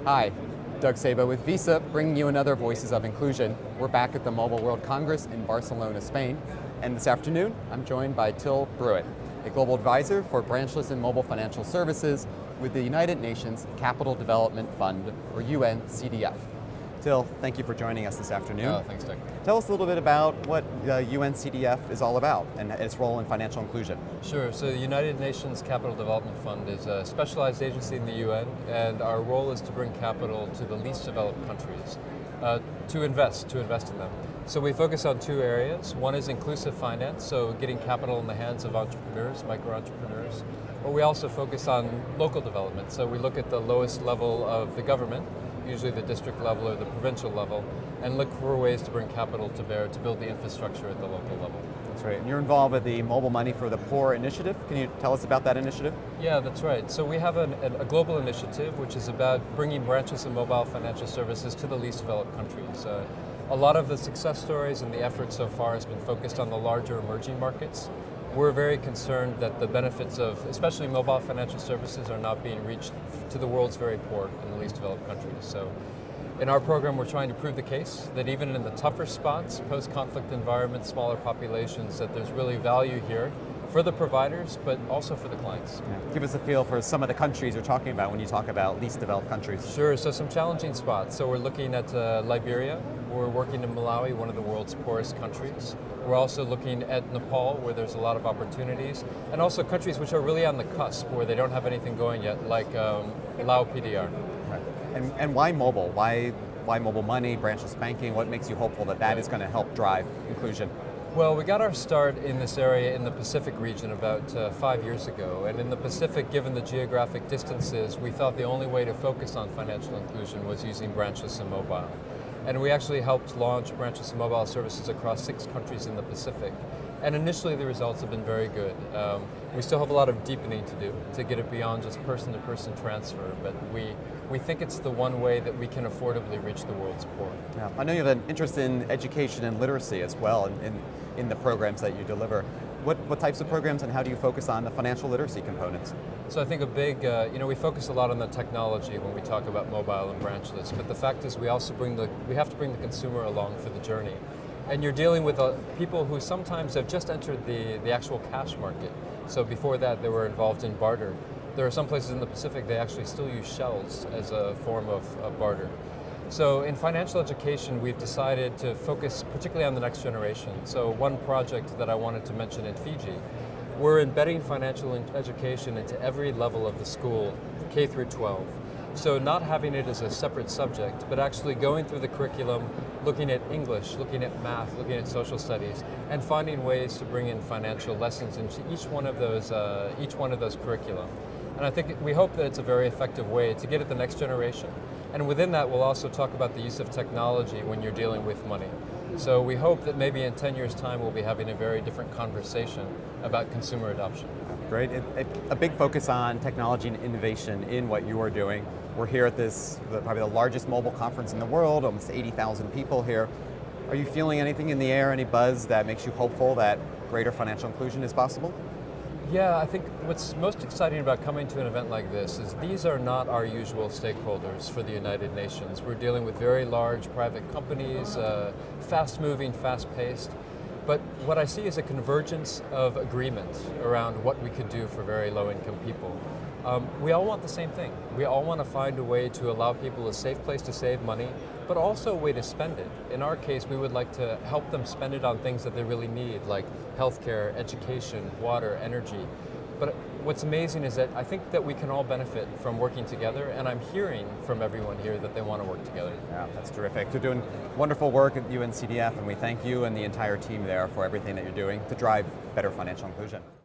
Hi, Doug Sabo with Visa, bringing you another Voices of Inclusion. We're back at the Mobile World Congress in Barcelona, Spain, and this afternoon I'm joined by Till Bruett, a global advisor for branchless and mobile financial services with the United Nations Capital Development Fund, or UNCDF. Till, thank you for joining us this afternoon. Oh, thanks, Doug. Tell us a little bit about what UNCDF is all about and its role in financial inclusion. Sure. So the United Nations Capital Development Fund is a specialized agency in the UN, and our role is to bring capital to the least developed countries, to invest in them. So we focus on two areas. One is inclusive finance, so getting capital in the hands of entrepreneurs, micro-entrepreneurs. But we also focus on local development. So we look at the lowest level of the government, usually the district level or the provincial level, and look for ways to bring capital to bear to build the infrastructure at the local level. That's right. And you're involved with the Mobile Money for the Poor initiative. Can you tell us about that initiative? Yeah, that's right. So we have a global initiative which is about bringing branchless and mobile financial services to the least developed countries. A lot of the success stories and the effort so far has been focused on the larger emerging markets. We're very concerned that the benefits of, especially mobile financial services, are not being reached to the world's very poor in the least developed countries. So in our program, we're trying to prove the case that even in the tougher spots, post-conflict environments, smaller populations, that there's really value here for the providers, but also for the clients. Yeah. Give us a feel for some of the countries you're talking about when you talk about least developed countries. Sure, so some challenging spots. So we're looking at Liberia. We're working in Malawi, one of the world's poorest countries. We're also looking at Nepal, where there's a lot of opportunities, and also countries which are really on the cusp, where they don't have anything going yet, like Lao PDR. Right. And why mobile? Why mobile money, branchless banking? What makes you hopeful that that is going to help drive inclusion? Well, we got our start in this area in the Pacific region about 5 years ago, and in the Pacific, given the geographic distances, we thought the only way to focus on financial inclusion was using branchless and mobile. And we actually helped launch branchless and mobile services across 6 countries in the Pacific. And initially the results have been very good. We still have a lot of deepening to do to get it beyond just person-to-person transfer, but we think it's the one way that we can affordably reach the world's poor. Yeah. I know you have an interest in education and literacy as well in the programs that you deliver. What types of programs and how do you focus on the financial literacy components? So I think a big, we focus a lot on the technology when we talk about mobile and branchless, but the fact is we have to bring the consumer along for the journey. And you're dealing with people who sometimes have just entered the actual cash market. So before that they were involved in barter. There are some places in the Pacific they actually still use shells as a form of barter. So in financial education, we've decided to focus particularly on the next generation. So one project that I wanted to mention in Fiji, we're embedding financial education into every level of the school, K through 12. So not having it as a separate subject, but actually going through the curriculum, looking at English, looking at math, looking at social studies, and finding ways to bring in financial lessons into each one of those curricula. And I think we hope that it's a very effective way to get at the next generation. And within that, we'll also talk about the use of technology when you're dealing with money. So we hope that maybe in 10 years' time, we'll be having a very different conversation about consumer adoption. Great. A big focus on technology and innovation in what you are doing. We're here at probably the largest mobile conference in the world, almost 80,000 people here. Are you feeling anything in the air, any buzz that makes you hopeful that greater financial inclusion is possible? Yeah, I think what's most exciting about coming to an event like this is these are not our usual stakeholders for the United Nations. We're dealing with very large private companies, fast-moving, fast-paced. But what I see is a convergence of agreement around what we could do for very low-income people. We all want the same thing. We all want to find a way to allow people a safe place to save money, but also a way to spend it. In our case, we would like to help them spend it on things that they really need, like healthcare, education, water, energy. But what's amazing is that I think that we can all benefit from working together, and I'm hearing from everyone here that they want to work together. Yeah, that's terrific. You're doing wonderful work at UNCDF, and we thank you and the entire team there for everything that you're doing to drive better financial inclusion.